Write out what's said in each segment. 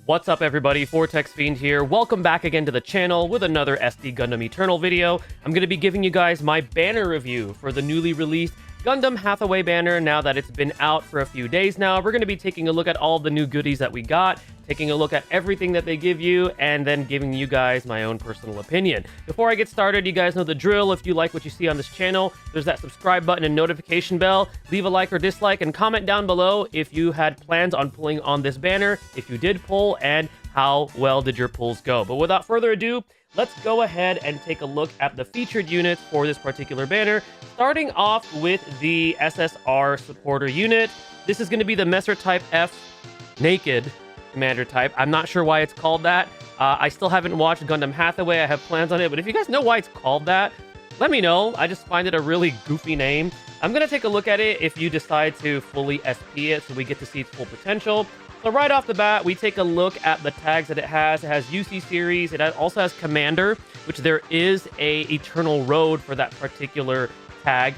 What's up everybody, Fortexfiend here. Welcome back again to the channel with another SD Gundam Eternal video. I'm going to be giving you guys my banner review for the newly released Gundam Hathaway banner. Now that it's been out for a few days now, we're going to be taking a look at all the new goodies that we got, taking a look at everything that they give you, and then giving you guys my own personal opinion. Before I get started, you guys know the drill. If you like what you see on this channel, there's that subscribe button and notification bell. Leave a like or dislike and comment down below if you had plans on pulling on this banner, if you did pull, and how well did your pulls go. But without further ado, let's go ahead and take a look at the featured units for this particular banner, starting off with the SSR supporter unit. This is going to be the Messer Type F Naked Commander type. I'm not sure why it's called that. I still haven't watched Gundam Hathaway. I have plans on it, but if you guys know why it's called that, let me know. I just find it a really goofy name. I'm going to take a look at it if you decide to fully SP it so we get to see its full potential. So right off the bat, we take a look at the tags that it has. It has UC series. It also has Commander, which there is a Eternal Road for that particular tag.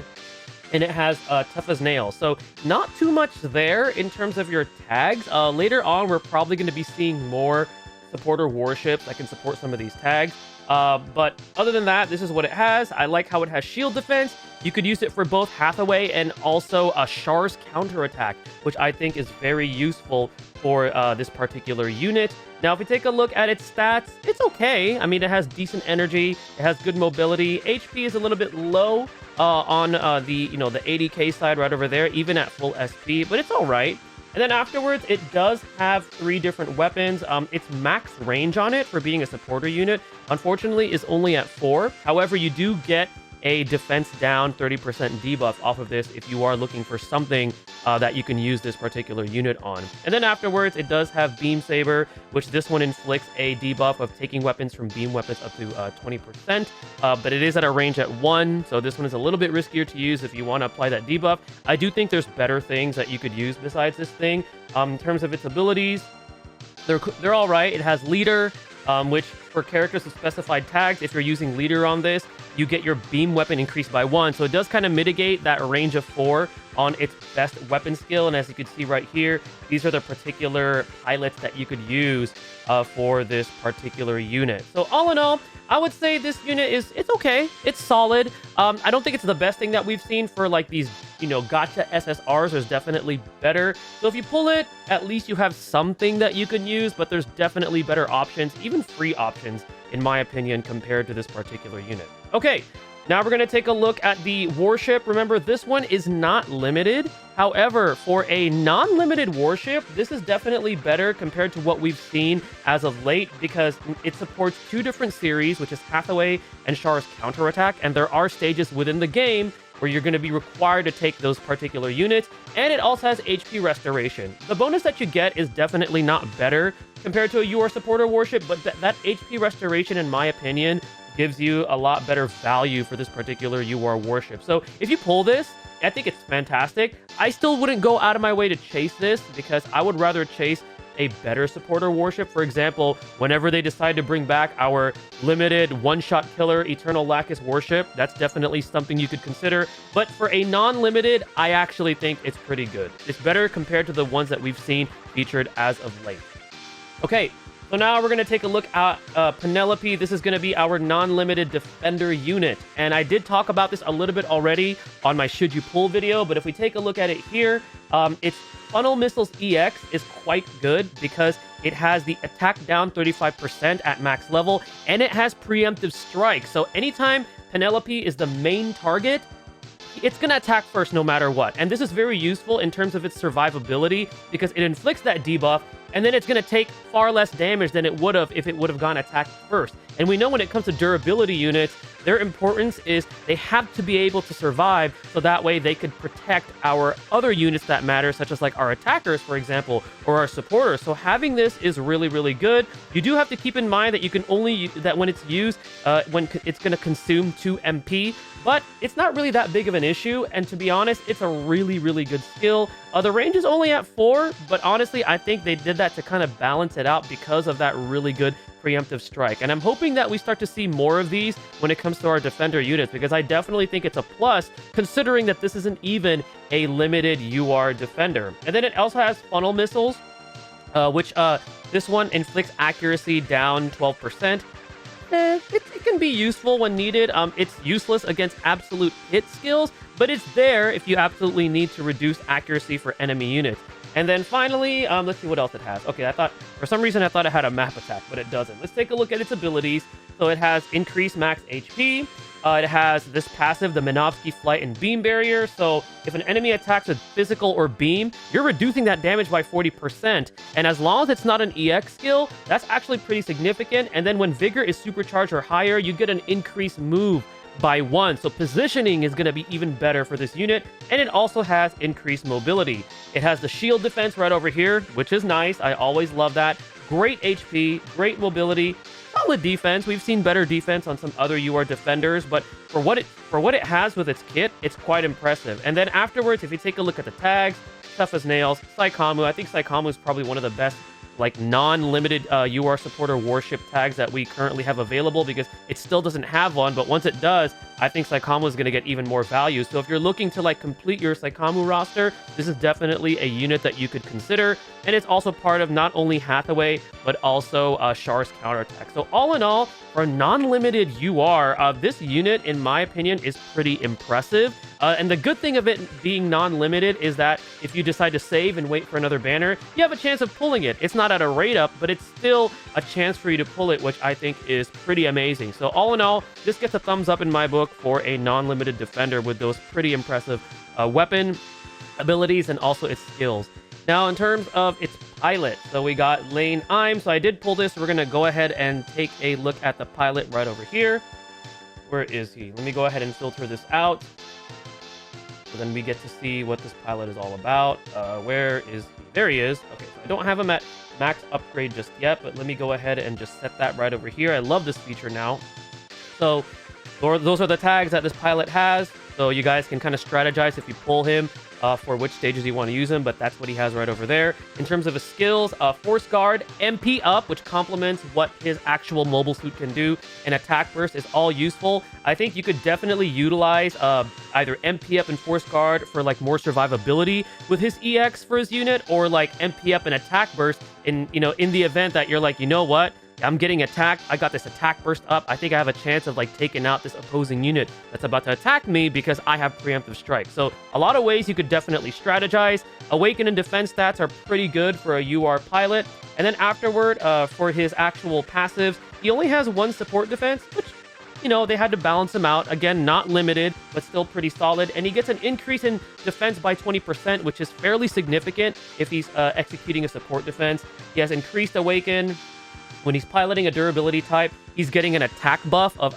And it has Tough as Nails. So not too much there in terms of your tags. Later on, we're probably going to be seeing more supporter warships that can support some of these tags. But other than that, this is what it has. I like how it has shield defense. You could use it for both Hathaway and also a Char's counterattack, which I think is very useful for this particular unit. Now, if we take a look at its stats, it's okay. I mean, it has decent energy. It has good mobility. HP is a little bit low on the 80k side right over there, even at full SP, but it's all right. And then afterwards, it does have 3 different weapons. Its max range on it for being a supporter unit, unfortunately, is only at 4. However, you do get a defense down 30% debuff off of this if you are looking for something that you can use this particular unit on. And then afterwards, it does have Beam Saber, which this one inflicts a debuff of taking weapons from beam weapons up to 20%, but it is at a range at 1, so this one is a little bit riskier to use if you want to apply that debuff. I do think there's better things that you could use besides this thing. In terms of its abilities, they're all right. It has Leader, which for characters with specified tags, if you're using Leader on this, you get your beam weapon increased by 1. So it does kind of mitigate that range of 4 on its best weapon skill. And as you can see right here, these are the particular pilots that you could use for this particular unit. So all in all, I would say this unit it's okay. It's solid. I don't think it's the best thing that we've seen for like these, Gacha SSRs. There's definitely better. So if you pull it, at least you have something that you can use, but there's definitely better options, even free options, in my opinion, compared to this particular unit. Okay, now we're going to take a look at the warship. Remember, this one is not limited. However, for a non-limited warship, this is definitely better compared to what we've seen as of late because it supports 2 different series, which is Hathaway and Char's counterattack, and there are stages within the game where you're going to be required to take those particular units, and it also has HP restoration. The bonus that you get is definitely not better compared to a UR supporter warship, but that HP restoration, in my opinion, gives you a lot better value for this particular UR warship. So if you pull this, I think it's fantastic. I still wouldn't go out of my way to chase this because I would rather chase a better supporter warship. For example, whenever they decide to bring back our limited one-shot killer Eternal Lacus warship, that's definitely something you could consider. But for a non-limited, I actually think it's pretty good. It's better compared to the ones that we've seen featured as of late. Okay, so now we're going to take a look at Penelope. This is going to be our non-limited defender unit. And I did talk about this a little bit already on my Should You Pull video, but if we take a look at it here, its Funnel Missiles EX is quite good because it has the attack down 35% at max level, and it has preemptive strike. So anytime Penelope is the main target, it's going to attack first no matter what. And this is very useful in terms of its survivability because it inflicts that debuff, and then it's going to take far less damage than it would have if it would have gone attacked first. And we know when it comes to durability units, their importance is they have to be able to survive so that way they could protect our other units that matter, such as like our attackers, for example, or our supporters. So having this is really, really good. You do have to keep in mind that you can only, that when it's used, when it's going to consume 2 MP, but it's not really that big of an issue. And to be honest, it's a really, really good skill. The range is only at 4, but honestly, I think they did that to kind of balance it out because of that really good preemptive strike. And I'm hoping that we start to see more of these when it comes to our defender units, because I definitely think it's a plus considering that this isn't even a limited UR defender. And then it also has funnel missiles, which This one inflicts accuracy down 12%. It can be useful when needed. It's useless against absolute hit skills, but it's there if you absolutely need to reduce accuracy for enemy units. And then finally, let's see what else it has. Okay, for some reason I thought it had a map attack, but it doesn't. Let's take a look at its abilities. So it has increased max HP. It has this passive, the Minovsky Flight and Beam Barrier. So if an enemy attacks with physical or beam, you're reducing that damage by 40%. And as long as it's not an EX skill, that's actually pretty significant. And then when Vigor is supercharged or higher, you get an increased move by 1. So positioning is going to be even better for this unit. And it also has increased mobility. It has the shield defense right over here, which is nice. I always love that. Great HP, great mobility. Solid defense. We've seen better defense on some other UR defenders, but for what it has with its kit, it's quite impressive. And then afterwards, if you take a look at the tags, tough as nails, Saikamu. I think Saikamu is probably one of the best like non-limited UR supporter warship tags that we currently have available, because it still doesn't have one, but once it does, I think Saikamu is going to get even more value. So if you're looking to like complete your Saikamu roster, this is definitely a unit that you could consider. And it's also part of not only Hathaway, but also Char's counterattack. So all in all, for a non-limited UR, this unit, in my opinion, is pretty impressive. And the good thing of it being non-limited is that if you decide to save and wait for another banner, you have a chance of pulling it. It's not at a rate up, but it's still a chance for you to pull it, which I think is pretty amazing. So all in all, this gets a thumbs up in my book for a non-limited defender with those pretty impressive weapon abilities and also its skills. Now, in terms of its pilot, so we got Lane I'm. So I did pull this. We're going to go ahead and take a look at the pilot right over here. Where is he? Let me go ahead and filter this out. So then we get to see what this pilot is all about. Where is he? There he is. Okay, so I don't have him at max upgrade just yet, but let me go ahead and just set that right over here. I love this feature now. So those are the tags that this pilot has. So you guys can kind of strategize if you pull him for which stages you want to use him, but that's what he has right over there. In terms of his skills, Force Guard, MP up, which complements what his actual mobile suit can do, and Attack Burst is all useful. I think you could definitely utilize either MP up and Force Guard for like more survivability with his EX for his unit, or like MP up and Attack Burst in the event that you're like, you know what? I'm getting attacked. I got this attack burst up. I think I have a chance of like taking out this opposing unit that's about to attack me because I have preemptive strike. So a lot of ways you could definitely strategize. Awaken and defense stats are pretty good for a UR pilot. And then afterward, for his actual passives, he only has one support defense, which, they had to balance him out. Again, not limited, but still pretty solid. And he gets an increase in defense by 20%, which is fairly significant if he's executing a support defense. He has increased awaken. When he's piloting a durability type, he's getting an attack buff of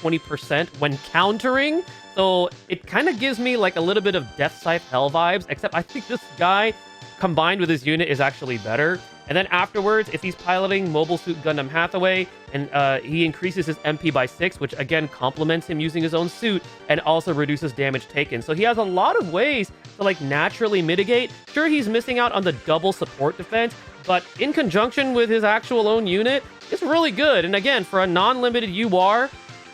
20% when countering. So it kind of gives me like a little bit of Death Scythe Hell vibes, except I think this guy combined with his unit is actually better. And then afterwards, if he's piloting Mobile Suit Gundam Hathaway, and he increases his MP by 6, which again complements him using his own suit, and also reduces damage taken. So he has a lot of ways to like naturally mitigate. Sure, he's missing out on the double support defense, but in conjunction with his actual own unit, it's really good. And again, for a non-limited UR,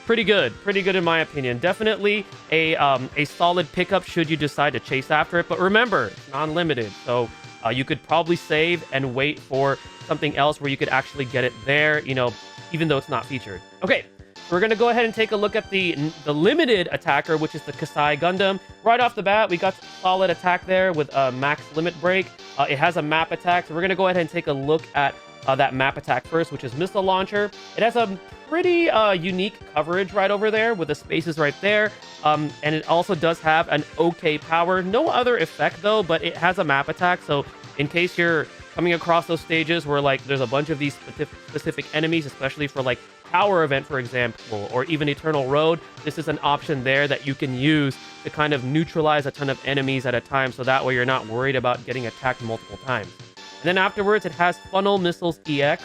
pretty good in my opinion. Definitely a solid pickup should you decide to chase after it. But remember, it's non-limited, so you could probably save and wait for something else where you could actually get it there, even though it's not featured. Okay, we're going to go ahead and take a look at the limited attacker, which is the Kasai Gundam. Right off the bat, we got solid attack there with max limit break. It has a map attack, so we're going to go ahead and take a look at that map attack first, which is missile launcher. It has a pretty unique coverage right over there with the spaces right there. And it also does have an okay power. No other effect though, but it has a map attack. So in case you're coming across those stages where like there's a bunch of these specific enemies, especially for like Power Event, for example, or even Eternal Road, this is an option there that you can use to kind of neutralize a ton of enemies at a time. So that way you're not worried about getting attacked multiple times. And then afterwards, it has Funnel Missiles EX.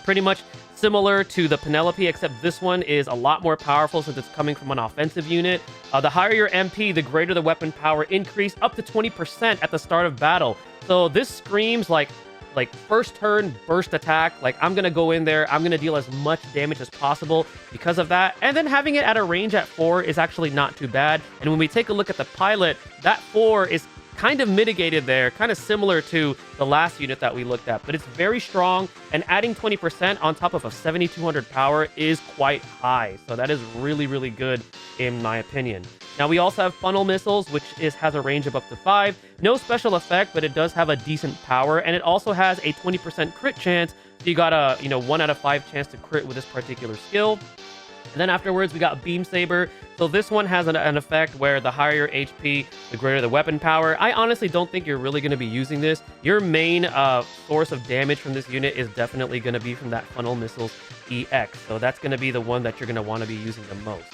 Pretty much similar to the Penelope, except this one is a lot more powerful since it's coming from an offensive unit. The higher your MP, the greater the weapon power increase, up to 20% at the start of battle. So this screams like first turn burst attack. Like, I'm gonna go in there, I'm gonna deal as much damage as possible because of that. And then having it at a range at 4 is actually not too bad. And when we take a look at the pilot, that 4 is kind of mitigated there, kind of similar to the last unit that we looked at, but it's very strong, and adding 20% on top of a 7200 power is quite high, so that is really, really good in my opinion. Now, we also have funnel missiles, which has a range of up to 5. No special effect, but it does have a decent power, and it also has a 20% crit chance, so you got a 1 out of 5 chance to crit with this particular skill. And then afterwards, we got Beam Saber. So this one has an effect where the higher your HP, the greater the weapon power. I honestly don't think you're really going to be using this. Your main source of damage from this unit is definitely going to be from that Funnel Missiles EX. So that's going to be the one that you're going to want to be using the most.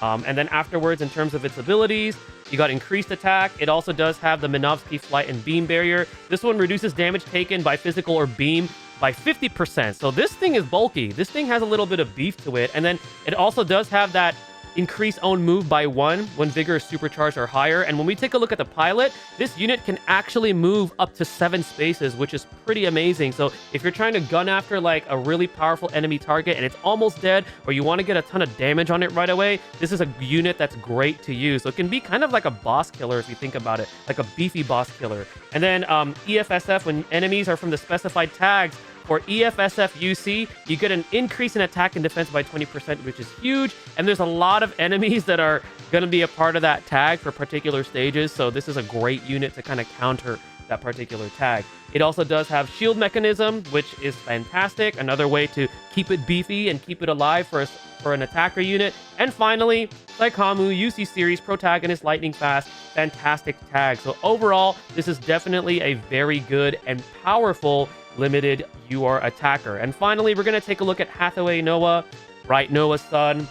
And then afterwards, in terms of its abilities, you got increased attack. It also does have the Minovsky Flight and Beam Barrier. This one reduces damage taken by physical or beam by 50%. So this thing is bulky. This thing has a little bit of beef to it. And then it also does have that increase own move by 1 when vigor is supercharged or higher. And when we take a look at the pilot, this unit can actually move up to 7 spaces, which is pretty amazing. So if you're trying to gun after like a really powerful enemy target and it's almost dead, or you want to get a ton of damage on it right away, this is a unit that's great to use. So it can be kind of like a boss killer if you think about it, like a beefy boss killer. And then EFSF, when enemies are from the specified tags, for EFSF UC, you get an increase in attack and defense by 20%, which is huge. And there's a lot of enemies that are going to be a part of that tag for particular stages. So this is a great unit to kind of counter that particular tag. It also does have shield mechanism, which is fantastic. Another way to keep it beefy and keep it alive for an attacker unit. And finally, Saikamu UC series protagonist lightning fast, fantastic tag. So overall, this is definitely a very good and powerful limited UR attacker. And finally, we're going to take a look at Hathaway Noah, right? Noah's son.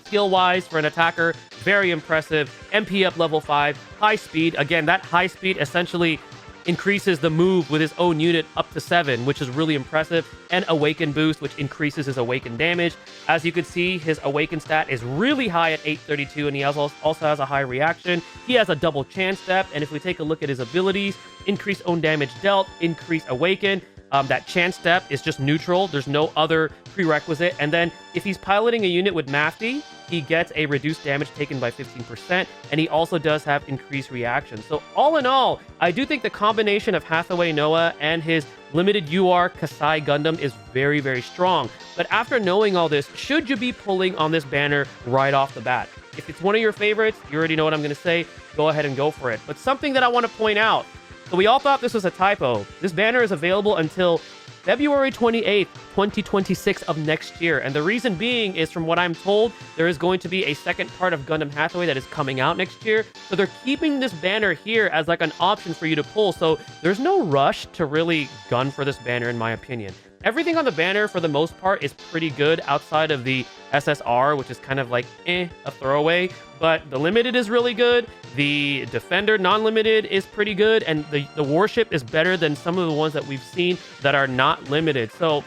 Skill-wise, for an attacker, very impressive. MP up level 5, high speed. Again, that high speed essentially increases the move with his own unit up to 7, which is really impressive. And Awaken boost, which increases his Awaken damage. As you can see, his Awaken stat is really high at 832, and he also has a high reaction. He has a double chance step, and if we take a look at his abilities, increase own damage dealt, increase Awaken. That chance step is just neutral. There's no other prerequisite. And then if he's piloting a unit with Mafty, he gets a reduced damage taken by 15%, and he also does have increased reaction. So all in all, I do think the combination of Hathaway Noah and his limited UR Kasai Gundam is very, very strong. But after knowing all this, should you be pulling on this banner right off the bat? If it's one of your favorites, you already know what I'm going to say, go ahead and go for it. But something that I want to point out, so we all thought this was a typo. This banner is available until February 28th, 2026 of next year. And the reason being is, from what I'm told, there is going to be a second part of Gundam Hathaway that is coming out next year. So they're keeping this banner here as like an option for you to pull. So there's no rush to really gun for this banner, in my opinion. Everything on the banner, for the most part, is pretty good outside of the SSR, which is kind of like, a throwaway. But the limited is really good. The Defender non-limited is pretty good. And the Warship is better than some of the ones that we've seen that are not limited. So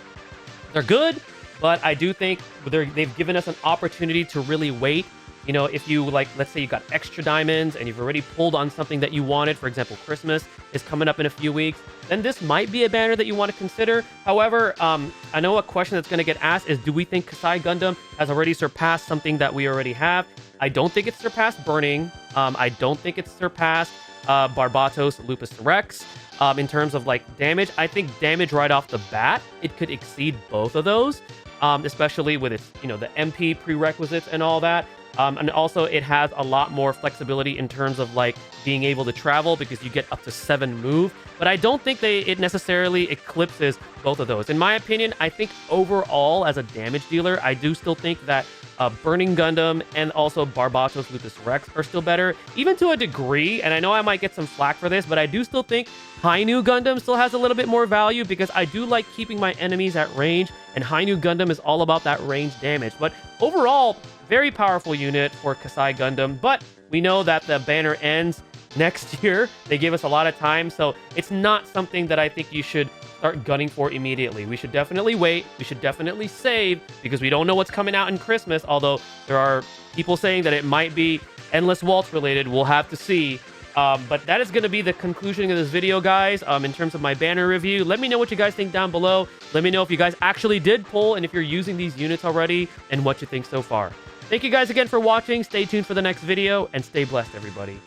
they're good, but I do think they've given us an opportunity to really wait. You know, if you, like, let's say you got extra diamonds and you've already pulled on something that you wanted, for example, Christmas is coming up in a few weeks, then this might be a banner that you want to consider. However, I know a question that's going to get asked is, do we think Kasai Gundam has already surpassed something that we already have? I don't think it's surpassed Burning. I don't think it's surpassed Barbatos Lupus Rex. In terms of, like, damage, I think damage right off the bat, it could exceed both of those, especially with its, you know, the MP prerequisites and all that. And also, it has a lot more flexibility in terms of, like, being able to travel, because you get up to 7 move. But I don't think it necessarily eclipses both of those. In my opinion, I think overall, as a damage dealer, I do still think that Burning Gundam and also Barbatos Lupus Rex are still better, even to a degree. And I know I might get some flack for this, but I do still think Hainu Gundam still has a little bit more value, because I do like keeping my enemies at range, and Hainu Gundam is all about that range damage. But overall, very powerful unit for Kasai Gundam, but we know that the banner ends next year. They give us a lot of time, so it's not something that I think you should start gunning for immediately. We should definitely wait. We should definitely save, because we don't know what's coming out in Christmas, although there are people saying that it might be Endless Waltz related. We'll have to see. But that is going to be the conclusion of this video, guys, in terms of my banner review. Let me know what you guys think down below. Let me know if you guys actually did pull, and if you're using these units already, and what you think so far. Thank you guys again for watching. Stay tuned for the next video, and stay blessed, everybody.